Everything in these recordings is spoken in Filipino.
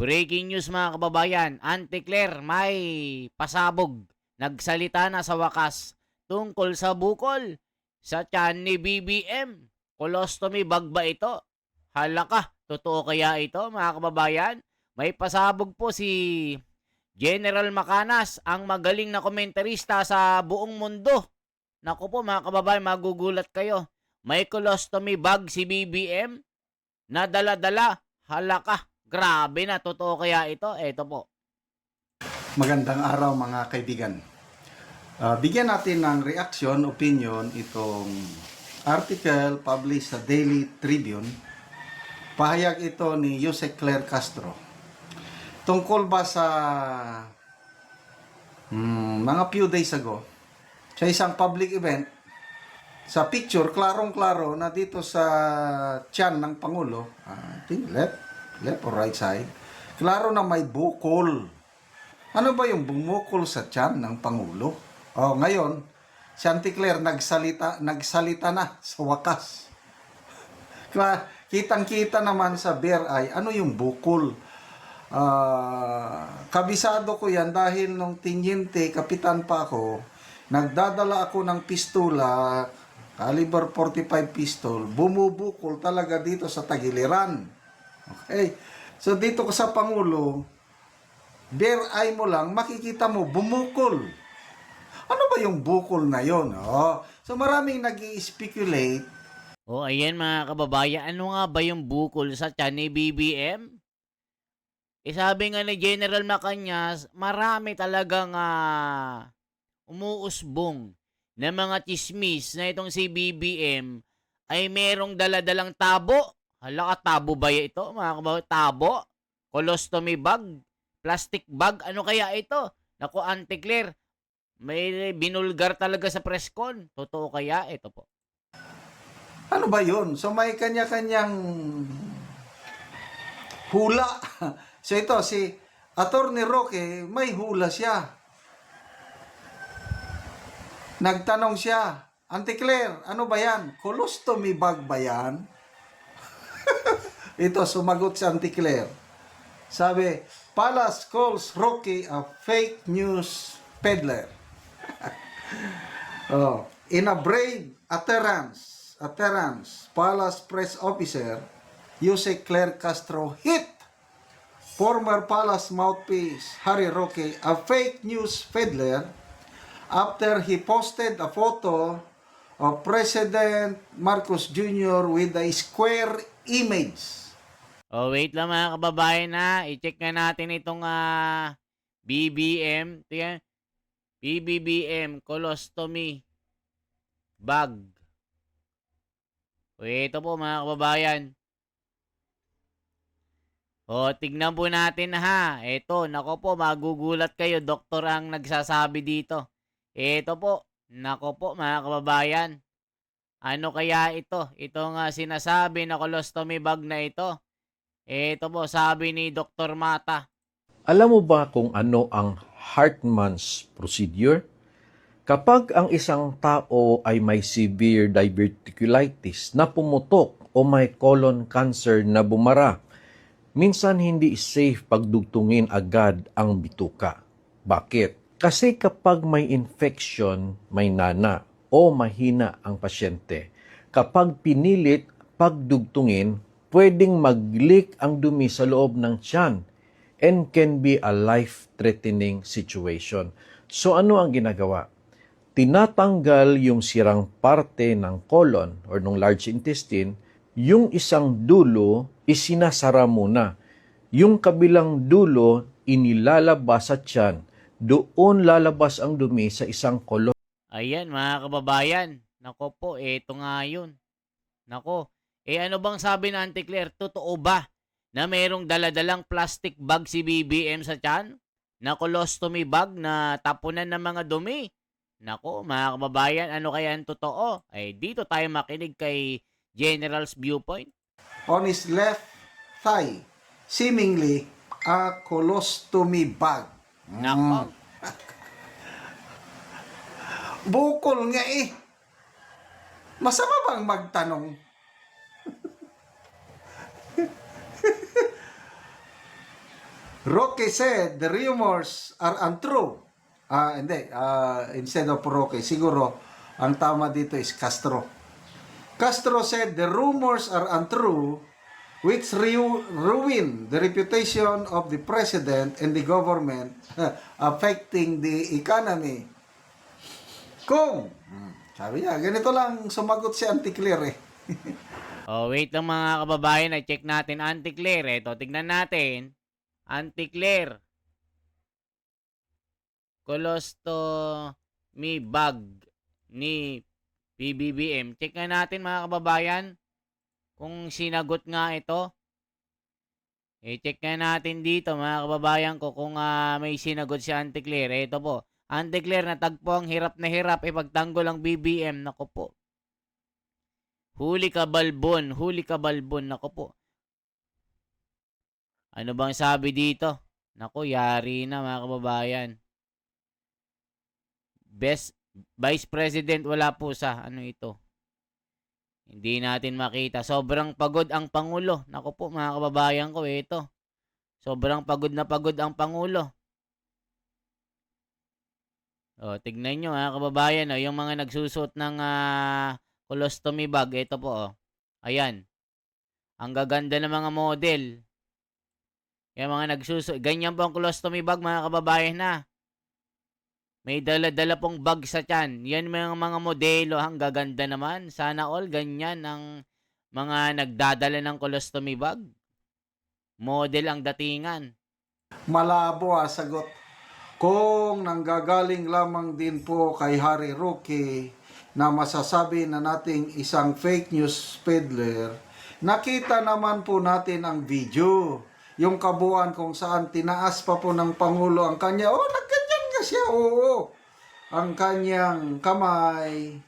Breaking news mga kababayan, Auntie Claire may pasabog. Nagsalita na sa wakas tungkol sa bukol sa tiyan ni BBM. Colostomy bag ba ito? Hala ka, totoo kaya ito mga kababayan? May pasabog po si General Macanas, ang magaling na komentarista sa buong mundo. Naku po mga kababayan, magugulat kayo. May colostomy bag si BBM na dala-dala. Hala ka, grabe na, totoo kaya ito? Ito po. Magandang araw mga kaibigan. Bigyan natin ng reaction, opinion itong article published sa Daily Tribune. Pahayag ito ni Jose Claire Castro. Tungkol ba sa mga few days ago, sa isang public event, sa picture, klarong-klaro na dito sa tiyan ng Pangulo, I think left or right side, klaro na may bukol. Ano ba yung bumukol sa tiyan ng Pangulo? Ngayon, si Auntie Claire nagsalita na sa wakas. Kitang-kita naman sa bare eye, ano yung bukol? Kabisado ko yan dahil nung tinyente, kapitan pa ako, nagdadala ako ng pistula, caliber 45 pistol, bumubukol talaga dito sa tagiliran. Okay? So dito ko sa Pangulo, bare eye mo lang, makikita mo, bumukol. Ano ba yung bukol na yon? So maraming nag-i-speculate. Ayan mga kababayan, ano nga ba yung bukol sa tiyan ni BBM? Sabi nga ni General Macanas, marami talagang umuusbong na mga chismis na itong si BBM ay merong daladalang tabo. Hala ka, tabo ba ito mga kababayan? Tabo? Colostomy bag? Plastic bag? Ano kaya ito? Naku, Auntie Claire, may binulgar talaga sa press con. Totoo kaya? Ito po. Ano ba yun? So may kanya-kanyang hula. So ito, si Attorney Roque, may hula siya. Nagtanong siya, Auntie Claire, ano ba yan? Colostomy bag ba yan? Ito, sumagot si Auntie Claire. Sabi, Palace calls Roque a fake news peddler. In a brave utterance, Palace press officer Jose Claire Castro hit former Palace mouthpiece Harry Roque a fake news peddler after he posted a photo of President Marcos Jr. with a square image. Wait lang mga kababayan na. I-check nga natin itong BBM. Ito yan. BBBM colostomy bag. Ito po mga kababayan. Tignan po natin ha. Ito, nako po, magugulat kayo. Doktor ang nagsasabi dito. Ito po, nako po mga kababayan. Ano kaya ito? Ito nga sinasabi na colostomy bag na ito. Ito po, sabi ni Dr. Mata. Alam mo ba kung ano ang Hartmann's procedure? Kapag ang isang tao ay may severe diverticulitis na pumutok o may colon cancer na bumara, minsan hindi safe pagdugtungin agad ang bituka. Bakit? Kasi kapag may infection, may nana o mahina ang pasyente. Kapag pinilit pagdugtungin, pwedeng mag-leak ang dumi sa loob ng tiyan and can be a life-threatening situation. So ano ang ginagawa? Tinatanggal yung sirang parte ng colon or ng large intestine, yung isang dulo isinasara muna. Yung kabilang dulo inilalabas sa tiyan. Doon lalabas ang dumi sa isang colon. Ayan mga kababayan. Nako po, eto nga yun. Nako, ano bang sabi na Auntie Claire? Totoo ba na merong daladalang plastic bag si BBM sa tiyan? Na colostomy bag na tapunan ng mga dumi? Nako, mga kababayan, ano kaya ang totoo? Dito tayo makinig kay General's viewpoint. On his left thigh, seemingly a colostomy bag. Nako. Bukol nga eh. Masama bang magtanong? Roque said the rumors are untrue. Hindi. Instead of Roque, siguro ang tama dito is Castro. Castro said the rumors are untrue, which ruin the reputation of the president and the government, affecting the economy. Sabi niya, ganito lang sumagot si Auntie Claire eh. Oh, wait lang mga kababayan, check natin Auntie Claire. Ito, tignan natin. Auntie Claire. Colostomy bag ni PBBM. Check nga natin mga kababayan kung sinagot nga ito. Check nga natin dito mga kababayan ko kung may sinagot si Auntie Claire. Ito po. Auntie Claire, natagpo ang hirap na hirap ipagtanggol ang BBM. Nako po. Huli ka balbon, nako po. Ano bang sabi dito? Nako, yari na mga kababayan. Vice President wala po sa ano ito. Hindi natin makita. Sobrang pagod ang Pangulo. Nako po mga kababayan ko, ito. Sobrang pagod na pagod ang Pangulo. O, tignan nyo mga kababayan, yung mga nagsusuot ng colostomy bag, ito po, ayan. Ang gaganda ng mga model. Yung mga nagsusuot, ganyan po ang colostomy bag mga kababayan na. May dala-dala pong bag sa tiyan. Yan mga modelo, ang gaganda naman. Sana all ganyan ang mga nagdadala ng colostomy bag. Model ang datingan. Malabo sagot. Kung nanggagaling lamang din po kay Harry Roque na masasabi na nating isang fake news peddler, nakita naman po natin ang video. Yung kabuuan kung saan tinaas pa po ng Pangulo ang kanya. Nagganyan nga siya, oo. Ang kanyang kamay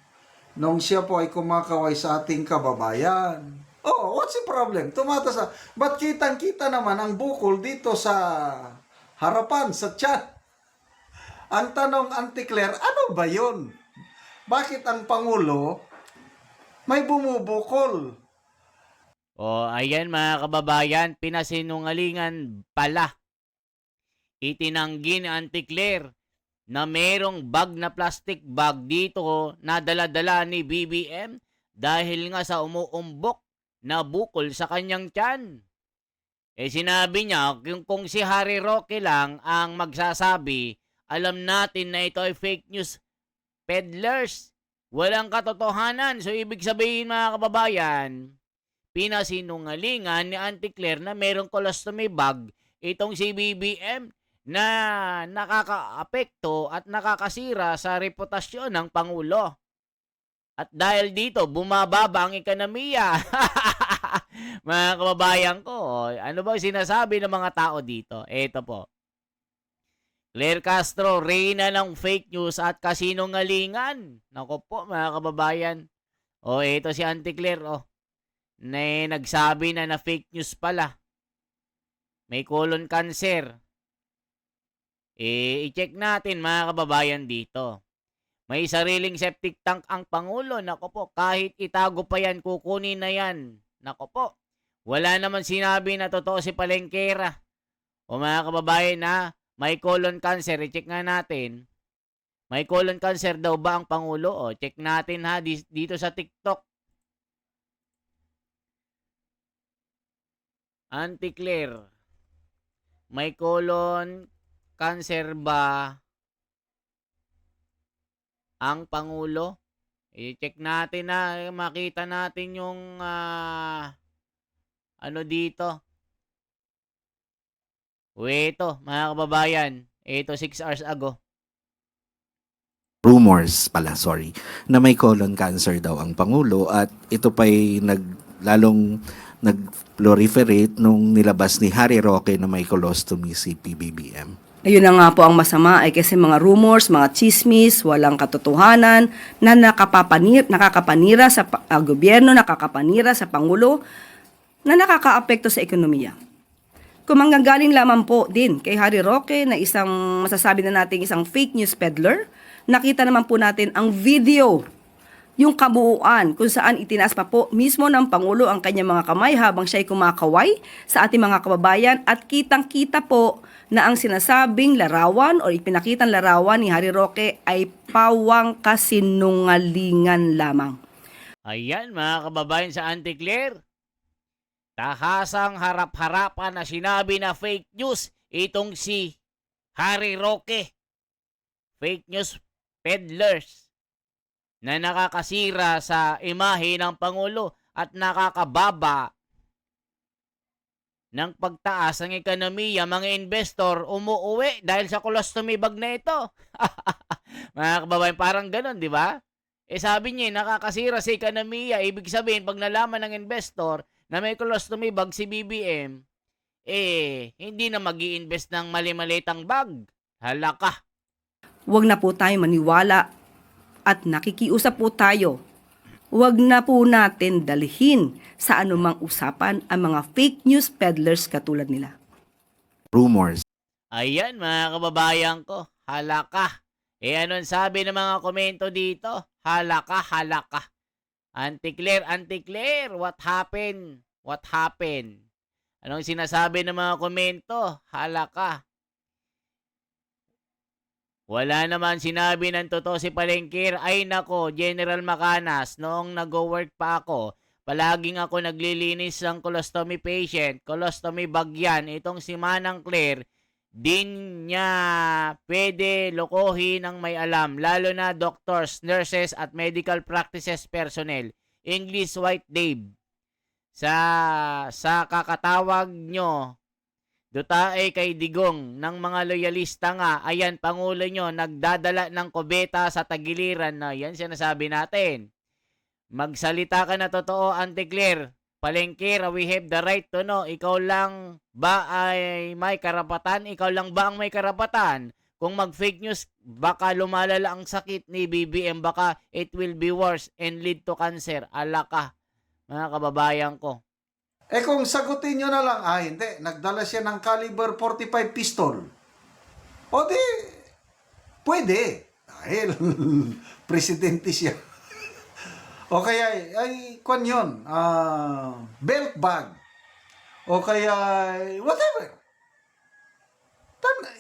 nung siya po ay kumakaway sa ating kababayan. What's the problem? Tumatas na. Ba't kitang-kita naman ang bukol dito sa harapan, sa tiyan? Ang tanong, Auntie Claire, ano ba yun? Bakit ang Pangulo may bumubukol? Ayan mga kababayan, pinasinungalingan pala. Itinanggi ni Auntie Claire na merong bag na plastic bag dito na dala-dala ni BBM dahil nga sa umuumbok na bukol sa kanyang tiyan. Sinabi niya, kung si Harry Roque lang ang magsasabi, alam natin na ito ay fake news peddlers. Walang katotohanan. So, ibig sabihin mga kababayan, pinasinungalingan ni Auntie Claire na merong colostomy bag itong si BBM na nakakaapekto at nakakasira sa reputasyon ng Pangulo. At dahil dito, bumababa ang ekonomiya. Mga kababayan ko, ano ba sinasabi ng mga tao dito? Ito po. Claire Castro, reyna ng fake news at kasinungalingan. Nako po, mga kababayan. Ito si Auntie Claire, na nagsabi na fake news pala. May colon cancer. I-check natin, mga kababayan dito. May sariling septic tank ang Pangulo. Nako po, kahit itago pa yan, kukunin na yan. Nako po, wala naman sinabi na totoo si Palengkera. Mga kababayan na, may colon cancer, i-check nga natin. May colon cancer daw ba ang Pangulo? Check natin ha, dito sa TikTok. Auntie Claire, may colon cancer ba ang Pangulo? I-check natin na, makita natin yung ano dito. Ito, mga kababayan. Ito, 6 hours ago. Rumors pala, sorry, na may colon cancer daw ang Pangulo at ito pa'y lalong nag-proliferate nung nilabas ni Harry Roque na may colostomy si PBBM. Ayun na nga po ang masama ay kasi mga rumors, mga chismis, walang katotohanan na nakakapanira sa gobyerno, nakakapanira sa Pangulo, na nakakaapekto sa ekonomiya. Kung manggagaling lamang po din kay Harry Roque na isang masasabi na natin isang fake news peddler, nakita naman po natin ang video yung kabuuan kung saan itinaas pa po mismo ng Pangulo ang kanyang mga kamay habang siya'y kumakaway sa ating mga kababayan at kitang-kita po na ang sinasabing larawan o ipinakitang larawan ni Harry Roque ay pawang kasinungalingan lamang. Ayan mga kababayan sa Anti-Claire. Tahasang harap-harapan na sinabi na fake news itong si Harry Roque. Fake news peddlers na nakakasira sa imahe ng Pangulo at nakakababa ng pagtaas ng ekonomiya. Mga investor umuuwi dahil sa colostomy bag na ito. Mga kababayan, parang ganun, di ba? Sabi niya, nakakasira sa ekonomiya. Ibig sabihin, pag nalaman ng investor na may colostomy bag si BBM, hindi na mag-i-invest ng mali-malitang bag. Hala ka. Huwag na po tayo maniwala at nakikiusap po tayo. Huwag na po natin dalhin sa anumang usapan ang mga fake news peddlers katulad nila. Rumors. Ayan mga kababayan ko, hala ka. Anong sabi ng mga komento dito? Hala ka, hala ka. Anti-Claire, Anti-Claire, what happened? What happened? Anong sinasabi ng mga komento? Hala ka. Wala naman sinabi ng totoo si Palengkir. Ay nako, General Macanas, noong nag-work pa ako, palaging ako naglilinis ng colostomy patient. Colostomy bag yan. Itong si Manang Claire, din niya pwede lokohin ng may alam, lalo na doctors, nurses at medical practices personnel. English White Dave. Sa kakatawag nyo, dutae kay Digong ng mga loyalista nga, ayan, Pangulo nyo, nagdadala ng kubeta sa tagiliran na yan, sinasabi natin. Magsalita ka na totoo, Anti-Claire. Palengkir, we have the right to know. Ikaw lang ba ay may karapatan? Ikaw lang ba ang may karapatan? Kung mag-fake news, baka lumalala ang sakit ni BBM. Baka it will be worse and lead to cancer. Ala ka, mga kababayan ko. Kung sagutin nyo na lang, hindi, nagdala siya ng caliber 45 pistol. O di, pwede. Dahil, presidente siya. O kaya, kwan yun, belt bag. O kaya, whatever.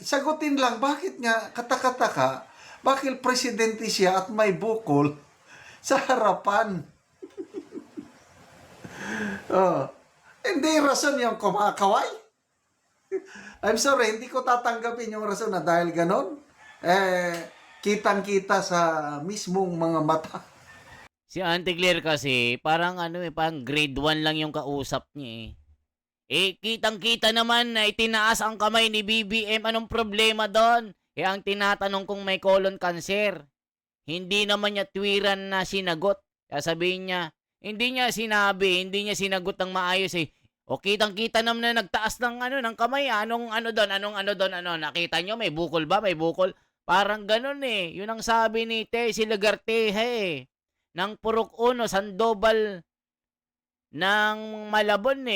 Sagutin lang, bakit nga, katakataka, bakit presidente siya at may bukol sa harapan? Hindi rason yung kumakaway. I'm sorry, hindi ko tatanggapin yung rason na dahil ganon. Kitang-kita sa mismong mga mata. Si Anti-Claire kasi, parang parang grade 1 lang yung kausap niya kitang-kita naman na itinaas ang kamay ni BBM. Anong problema doon? Ang tinatanong kung may colon cancer. Hindi naman niya tuwiran na sinagot. Kaya sabihin niya, hindi niya sinagot ng maayos O kitang-kita naman na nagtaas ng ng kamay. Anong doon? Nakita niyo may bukol ba? May bukol. Parang ganoon Yun ang sabi ni Tessie Lagartehe ng Purok Uno, Sandoval ng Malabon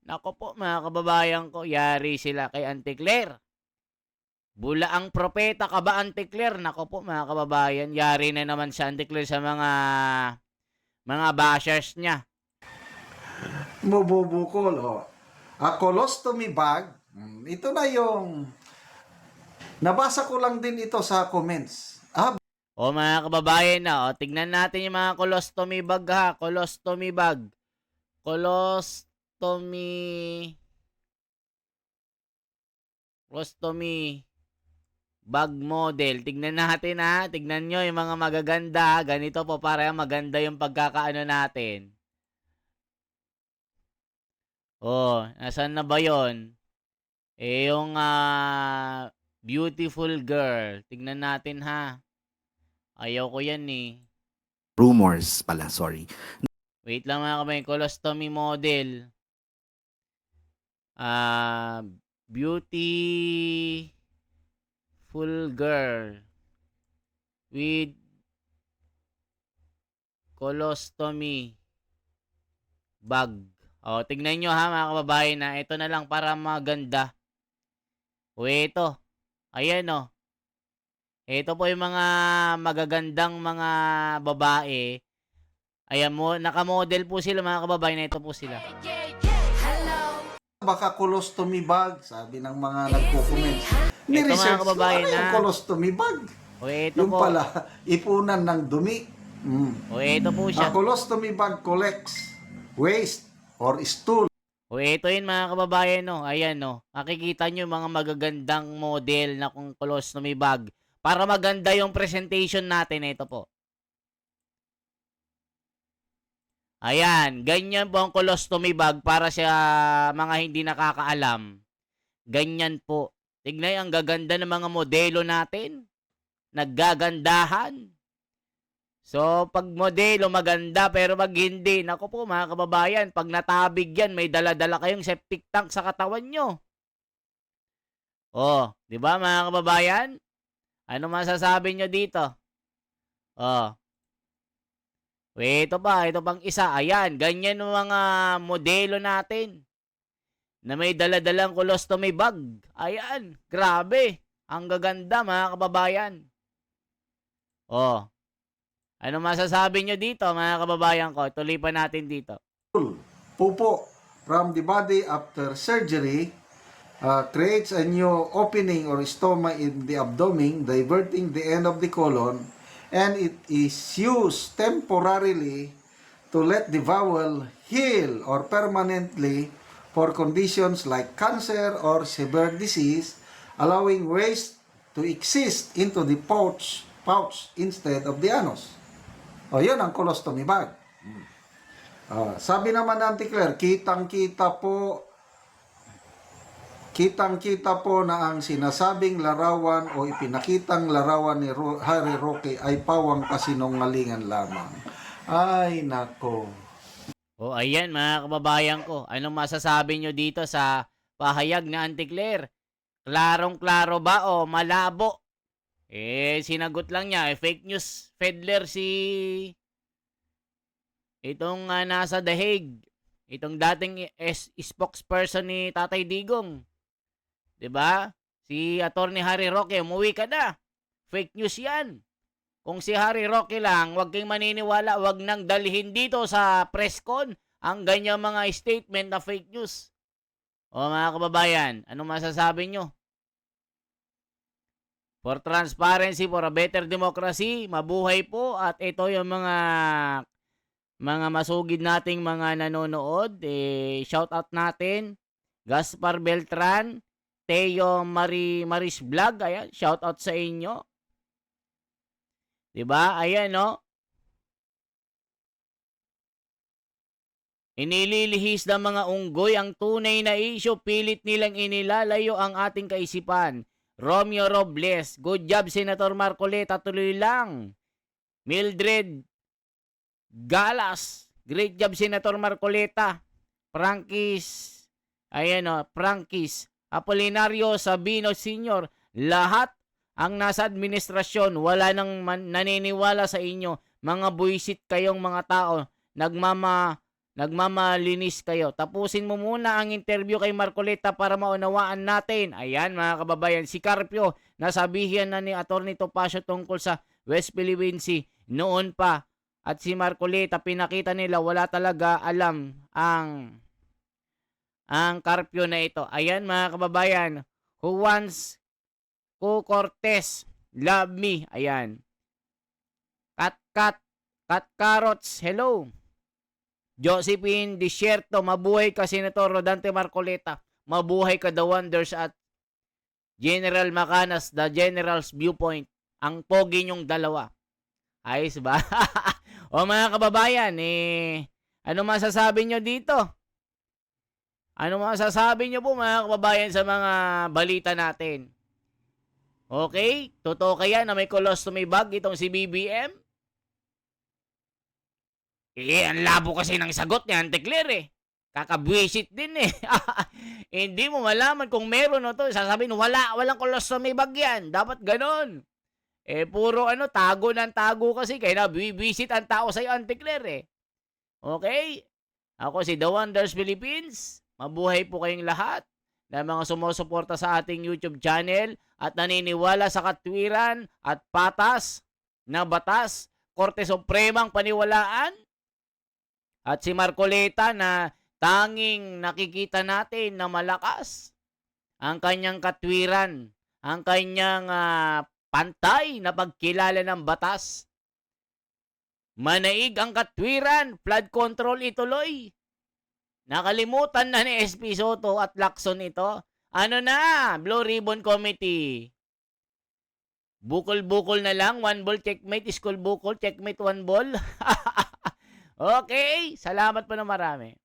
Nako po mga kababayan ko, yari sila kay Anti-Claire. Bula ang propeta ka ba, Anti-Claire? Nako po mga kababayan, yari na naman si Anti-Claire sa mga bashers niya. Mabubukol, A colostomy bag, ito na yung, nabasa ko lang din ito sa comments. O mga kababayan na, tignan natin yung mga colostomy bag ha. Colostomy bag. Colostomy bag model. Tignan natin ha. Tignan nyo yung mga magaganda. Ganito po para maganda yung pagkakaano natin. Nasaan na ba yun? Yung beautiful girl. Tignan natin ha. Ayaw ko yan Rumors pala, sorry. Wait lang mga kamay. Colostomy model. Beautiful girl with colostomy bag. Tignan nyo ha mga kababayan na ito na lang para maganda. Ito. Ayan Ito po yung mga magagandang mga babae Ayan mo, nakamodel po sila mga kababayan. Ito po sila. Baka colostomy bag, sabi ng mga nagko-comment. Ito, mga Ni-research ko, kababayan, ano yung ha? colostomy bag? O ito Yung po. pala, ipunan ng dumi. O ito po A siya. colostomy bag collects waste or stool. O ito yun mga kababayan, no. Ayan, no. Makikita nyo yung mga magagandang model na kung colostomy bag. Para maganda yung presentation natin. Ito po. Ayan, ganyan po ang colostomy bag para sa mga hindi nakakaalam. Ganyan po. Tignan ang gaganda ng mga modelo natin. Naggagandahan. So, pag modelo maganda pero pag hindi, naku po mga kababayan, pag natabig yan, may dala-dala kayong septic tank sa katawan nyo. Oh, di ba mga kababayan? Ano masasabi nyo dito? Oh. Ito pang isa. Ayan, ganyan yung mga modelo natin na may dala-dalang colostomy bag. Ayan, grabe. Ang gaganda mga kababayan. Oh. Ano masasabi nyo dito mga kababayan ko? Tuloy pa natin dito. Pupo from the body after surgery creates a new opening or stoma in the abdomen, diverting the end of the colon, and it is used temporarily to let the bowel heal or permanently for conditions like cancer or severe disease, allowing waste to exist into the pouch instead of the anus. O, yun ang colostomy bag. Sabi naman ng Auntie Claire, kitang-kita po na ang sinasabing larawan o ipinakitang larawan ni Harry Roque ay pawang kasinungalingan lamang. Ay, nako. O ayan mga kababayan ko. Anong masasabi nyo dito sa pahayag na Auntie Claire? Klarong-klaro ba o malabo? Sinagot lang niya. Fake news peddler si itong nasa The Hague. Itong dating spokesperson ni Tatay Digong. 'Di ba? Si Attorney Harry Roque, umuwi ka na. Fake news 'yan. Kung si Harry Roque lang, wag kayong maniniwala, wag nang dalhin dito sa press con ang ganyang mga statement na fake news. O mga kababayan, anong masasabi nyo? For transparency, for a better democracy, mabuhay po. At ito yung mga masugid nating mga nanonood. Shout out natin. Gaspar Beltran, Teo Maris Vlog. Ayan, shout out sa inyo. Diba? Ayan, no? Inililihis ng mga unggoy ang tunay na isyo. Pilit nilang inilalayo ang ating kaisipan. Romeo Robles, good job Senator Marcoleta, tuloy lang. Mildred Galas, great job Senator Marcoleta. Frankis, ayan o, Frankis, Apolinario Sabino Sr., lahat ang nasa administrasyon, wala nang naniniwala sa inyo. Mga buisit kayong mga tao, nagmamalinis kayo. Tapusin mo muna ang interview kay Marcoleta para maunawaan natin. Ayan mga kababayan, si Carpio, nasabihan na ni Atty. Topacio tungkol sa West Philippine Sea noon pa. At si Marcoleta, pinakita nila wala talaga alam ang Carpio na ito. Ayan mga kababayan, who wants Cortez, love me. Ayan. Kat Carrots, hello. Josephine Desierto, mabuhay ka Senator Rodante Marcoleta. Mabuhay ka The Wonders at General Macanas, The General's Viewpoint. Ang pogi nyong dalawa. Ayos ba? O mga kababayan, ano masasabi nyo dito? Ano masasabi nyo po mga kababayan sa mga balita natin? Okay? Totoo kaya na may colostomy bag itong si BBM? Ang labo kasi ng sagot ni Auntie Claire Kakabwisit din Hindi mo malaman kung meron o to. Sasabihin, walang colostomy bag yan. Dapat ganon. Puro tago ng tago kasi. Kaya nabwisit ang tao sa'yo, Auntie Claire Okay? Ako si The Wonders Philippines. Mabuhay po kayong lahat na mga sumusuporta sa ating YouTube channel at naniniwala sa katwiran at patas na batas, Korte Supremang paniwalaan. At si Marcoleta na tanging nakikita natin na malakas ang kanyang katwiran, ang kanyang pantay na pagkilala ng batas. Manaig ang katwiran, flood control ituloy. Nakalimutan na ni SP Soto at Lacson ito. Ano na, Blue Ribbon Committee? Bukol-bukol na lang, 1 ball checkmate, school bukol, checkmate 1 ball. Okay, salamat po na marami.